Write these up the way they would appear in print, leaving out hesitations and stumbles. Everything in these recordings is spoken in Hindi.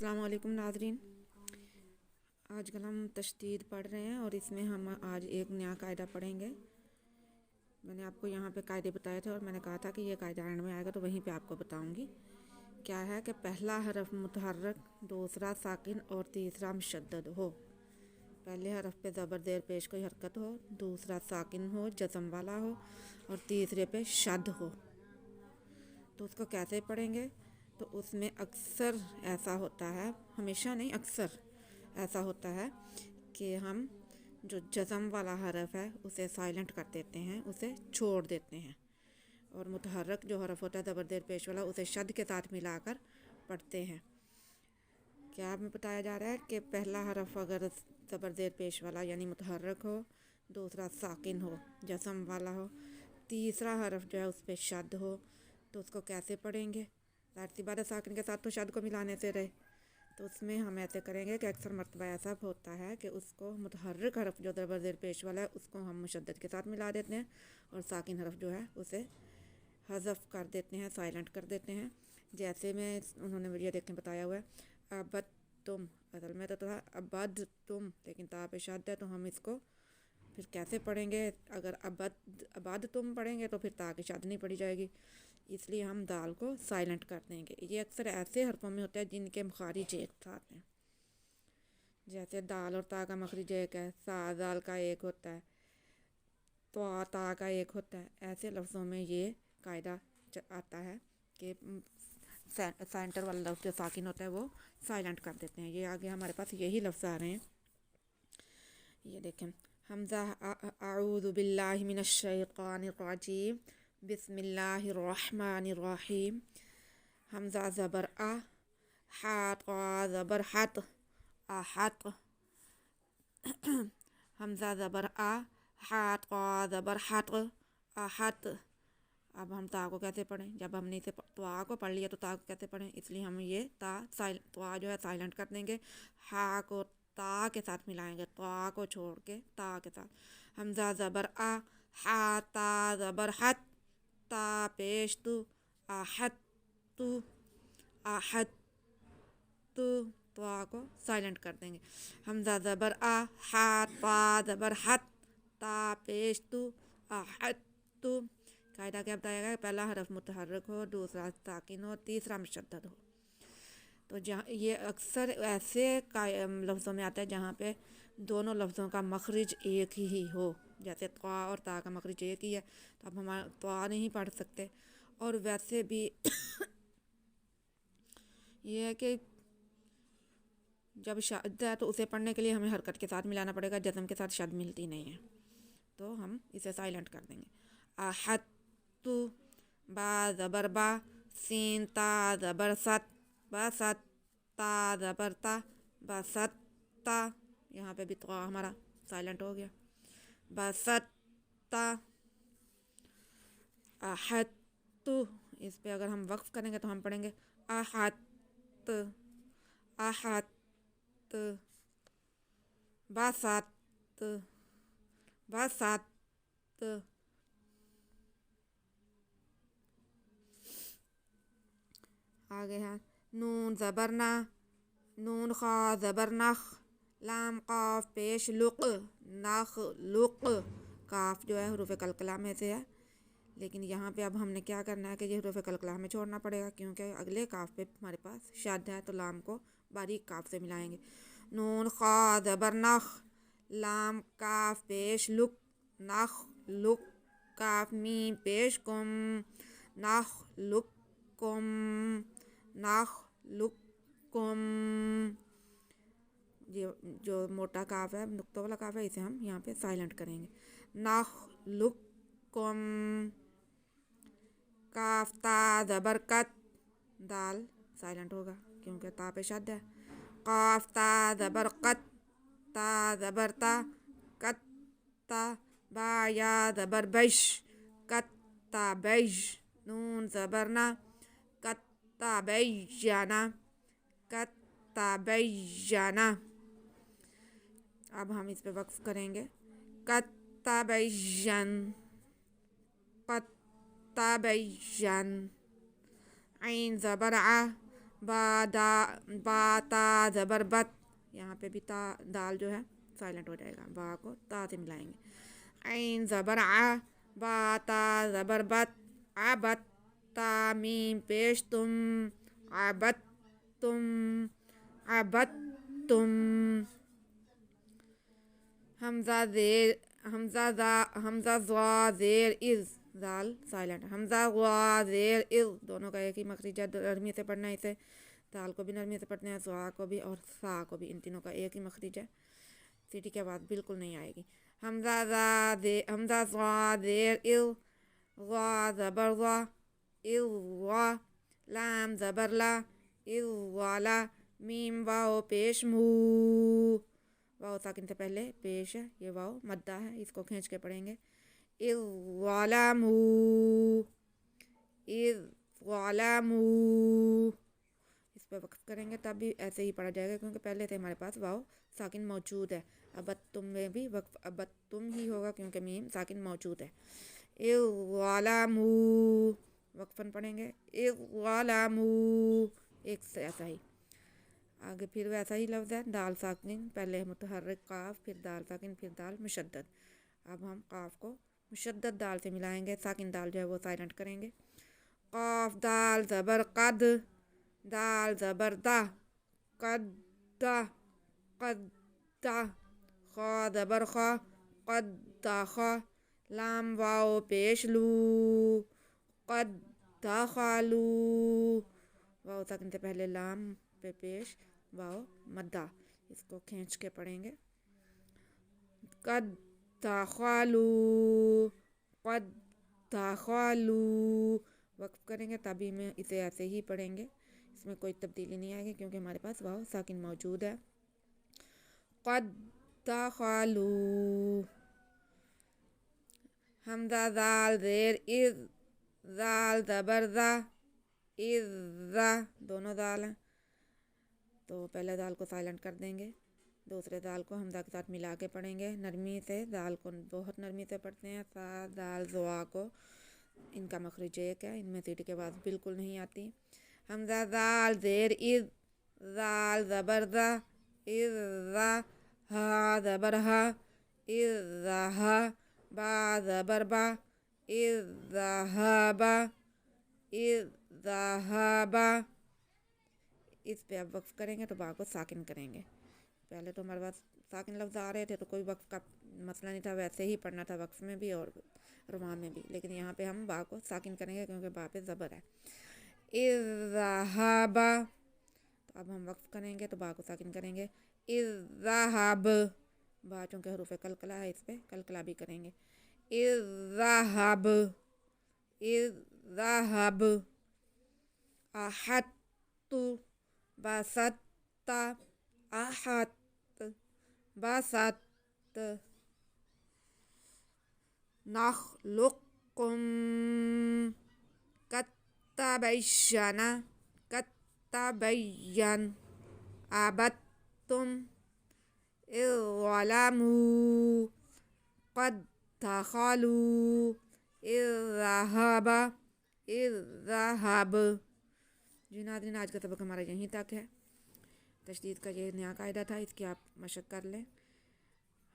अस्सलाम वालेकुम नाज़रीन। आजकल हम तशदीद पढ़ रहे हैं और इसमें हम आज एक नया कायदा पढ़ेंगे। मैंने आपको यहाँ पे कायदे बताए थे और मैंने कहा था कि ये कायदा एंड में आएगा तो वहीं पे आपको बताऊँगी। क्या है कि पहला हरफ मुतहर्रक, दूसरा साकिन और तीसरा मुशद्दद हो। पहले हरफ पे ज़बर ज़ेर पेश कोई हरकत हो, दूसरा साकिन हो, जज़म वाला हो और तीसरे पे शद हो। तो उसको कैसे पढ़ेंगे? तो उसमें अक्सर ऐसा होता है, हमेशा नहीं, अक्सर ऐसा होता है कि हम जो जज़म वाला हरफ है उसे साइलेंट कर देते हैं, उसे छोड़ देते हैं, और मुतहर्रक जो हरफ होता है ज़बर ज़ेर पेश वाला उसे शद के साथ मिलाकर पढ़ते हैं। क्या हमें बताया जा रहा है कि पहला हरफ अगर ज़बर ज़ेर पेश वाला यानी मुतहर्रक हो, दूसरा साकिन हो, जज़म वाला हो, तीसरा हरफ जो है उस पर शद हो, तो उसको कैसे पढ़ेंगे? ज़ाहिर सी बात है साकिन के साथ तो शद को मिलाने से रहे। तो उसमें हम ऐसे करेंगे कि अक्सर मरतबा ऐसा होता है कि उसको मुतहर्रिक हरफ जो ज़बर ज़ेर पेश वाला है उसको हम मुशद्दद के साथ मिला देते हैं और साकिन हरफ जो है उसे हज़फ कर देते हैं, साइलेंट कर देते हैं। जैसे में उन्होंने वीडियो देख के बताया हुआ है, अबद तुम, असल में तो है अबद तुम, लेकिन ता पे शद है तो हम इसको फिर कैसे पढ़ेंगे? अगर अबद तुम पढ़ेंगे तो फिर ता की शद नहीं पढ़ी जाएगी, इसलिए हम दाल को साइलेंट कर देंगे। ये अक्सर ऐसे हरफों में होता है जिनके मखारिज एक साथ हैं, जैसे दाल और ता का मखरिज एक है, सा दाल का एक होता है, तो ता का एक होता है। ऐसे लफ्ज़ों में ये कायदा आता है कि सेंटर वाला लफ्ज़ जो साकिन होता है वो साइलेंट कर देते हैं। ये आगे हमारे पास यही लफ्ज़ आ रहे हैं, ये देखें। हमज़ा अऊज़ु बिल्लाहि मिनश शैतानिर रजीम, बिस्मिल्लाहिर रहमानिर रहीम। हमज़ा ज़बर आ, हात क़ा ज़बर हत, आहत। हमज़ा ज़बर आ, हात क़ा ज़बर हत, आहत। अब हम ता को कैसे पढ़ें? जब हमने इसे तो आ को पढ़ लिया तो ता को कैसे पढ़ें? इसलिए हम ये ता जो है साइलेंट कर देंगे, हा को ता के साथ मिलाएंगे, ता को छोड़ के ता के साथ। हमज़ा ज़बर आ, हा ता ज़बर हत, ता पेश तू, आहत तू, आहत तू, ता को साइलेंट कर देंगे। हमज़ा ज़बर आ, हा ता ज़बर हत, ता पेश तू, आहत तू। कायदा क्या बताया गया? पहला हरफ मुतहर्रिक हो, दूसरा साकिन हो, तीसरा मुशद्दद हो। तो जहाँ ये अक्सर ऐसे लफ्ज़ों में आता है जहाँ पे दोनों लफ्ज़ों का मखरिज एक ही हो, जैसे त्वा और ता का मखरिज एक ही है, तो अब हमारा त्वा नहीं पढ़ सकते। और वैसे भी ये है कि जब शद है तो उसे पढ़ने के लिए हमें हरकत के साथ मिलाना पड़ेगा, जज़म के साथ शद मिलती नहीं है, तो हम इसे साइलेंट कर देंगे। आहत तू, बा ज़बर बा, सीन ता ज़बर सत, बसत, ता ज़बर ता, बसत ता। यहाँ पे भी तो हमारा साइलेंट हो गया, बसत ता। आहत तू, इस पे अगर हम वक्फ करेंगे तो हम पढ़ेंगे आहत, आहत, बसत, बसत। आगे है नून ज़बर ना, नून खा ज़बर नख, लाम काफ पेश लुक, नख लुक। काफ जो है हुरूफ कलकला में से है, लेकिन यहाँ पे अब हमने क्या करना है कि ये हुरूफ कलकला में छोड़ना पड़ेगा, क्योंकि अगले काफ पे हमारे पास शद है, तो लाम को बारीक काफ से मिलाएंगे। नून खा ज़बर नख, लाम काफ पेश लुक, नख लुक, काफ मीम पेश कुम, नख लुक कुम, नख लुक कुम। ये जो मोटा काफ है, नुक्तों वाला काफ है, इसे हम यहाँ पे साइलेंट करेंगे। नख लुक कुम, काफ ता ज़बर कत, दाल साइलेंट होगा क्योंकि ता पे शद है। काफ ता ज़बर कत, ता ज़बर ता, कत ता। बा या ज़बर बैश, कत ता बैश। नून ज़बर ना, कत ता बैजाना, कत ता बैजाना। अब हम इस पे वक्फ करेंगे, कत ता बैजन, कत ता बैजन। ऐन ज़बर आ, बा ता ज़बर बत, यहाँ पे भी ता दाल जो है साइलेंट हो जाएगा, बा को ता से मिलाएंगे। ऐन ज़बर आ, बा ता ज़बर बत, आबत ता मीम पेश तुम, आबत तुम, आबत तुम। हमजा जेर, हमजा ज़ा जेर इज़, दाल साइलेंट, हमजा ज़ा जेर इज़, दोनों का एक ही मखरिज है, नरमी से पढ़ना है इसे। दाल को भी नरमी से पढ़ते हैं, ज़ा को भी और सा को भी, इन तीनों का एक ही मखरिज है, सीटी की आवाज़ बिल्कुल नहीं आएगी। हमजा ज़ा जेर इज़, ज़ा ज़बर ज़ा, इज़ ज़ा, लाम ज़बर ला, इज़ वाला, मीम वाओ पेश मू, वाओ साकिन से पहले पेश है, ये वाओ मद्दा है, इसको खींच के पढ़ेंगे। इज़ वाला मू, इज़ वाला मू, इस पर वक्फ करेंगे तब भी ऐसे ही पढ़ा जाएगा, क्योंकि पहले से हमारे पास वाओ साकिन मौजूद है। अब तुम में भी वक्फ अब तुम ही होगा, क्योंकि मीम साकिन मौजूद है। इज़ वाला मू, वक्फन पढ़ेंगे, इज़ वाला मू, एक से ऐसा ही। आगे फिर वैसा ही लफ्ज़ है, दाल साकिन, पहले मुतहर्रिक काफ, फिर दाल साकिन, फिर दाल मुशद्दद। अब हम काफ को मुशद्दद दाल से मिलाएंगे, साकिन दाल जो है वो साइलेंट करेंगे। काफ दाल ज़बर कद, दाल ज़बर दा, कद्दा, कद्दा, खा ज़बर खा, कद्दा खा, लाम वाओ पेश लू, कद्दा खालू, वाओ साकिन से पहले लाम पे पेश वाओ मद्दा, इसको खींच के पढ़ेंगे। कद्दा खालू, कद्दा खालू, वक्फ करेंगे तभी में इसे ऐसे ही पढ़ेंगे, इसमें कोई तब्दीली नहीं आएगी, क्योंकि हमारे पास वाओ साकिन मौजूद है। कद्दा खालू, हमजा दाल जेर इज़, दाल ज़बर ज़ा, इज़्ज़ा, दोनों दाल हैं, तो पहले दाल को साइलेंट कर देंगे, दूसरे दाल को हमजा के साथ मिला के पढ़ेंगे नरमी से। दाल को बहुत नरमी से पढ़ते हैं। सा दाल ज़ुआ को इनका मखरिज एक है, इनमें सीटी की आवाज़ बिल्कुल नहीं आती। हमजा दाल जेर इज़, दाल ज़बर ज़ा, इज़्ज़ा, हा ज़बर हा, इज़्ज़ाहा, बा ज़बर बा, इज़्ज़ाहाबा, इज़्ज़ाहाबा, इस पे अब वक्फ करेंगे तो बा को साकिन करेंगे। पहले तो हमारे पास साकिन लफ्ज़ आ रहे थे तो कोई वक्फ का मसला नहीं था, वैसे ही पढ़ना था वक्फ में भी और रुमा में भी, लेकिन यहाँ पे हम बा को साकिन करेंगे क्योंकि बा पे ज़बर है। इज़्ज़ाहाबा, तो अब हम वक्फ करेंगे तो बा को साकिन करेंगे। इज़्ज़ाहाब, बा चूँकि हरूफ कलकला है, इस पे कलकला भी करेंगे। इज़्ज़ाहाब, इज़्ज़ाहाब, आहत्तु, बसत्ता, आहत, बसत, नखलुकुम, कत्तबैयना, कत्तबैयन, आबत्तुम, इज़्ज़लमू, क़द दखलू, इज़्ज़हबा, इज़्ज़हब। जी नाज़रीन, आज का सबक हमारा यहीं तक है। तशदीद का ये नया कायदा था, इसकी आप मशक कर लें।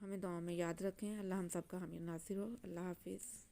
हमें दुआ में याद रखें। अल्लाह हम सब का हामी नासिर हो। अल्लाह हाफिज़।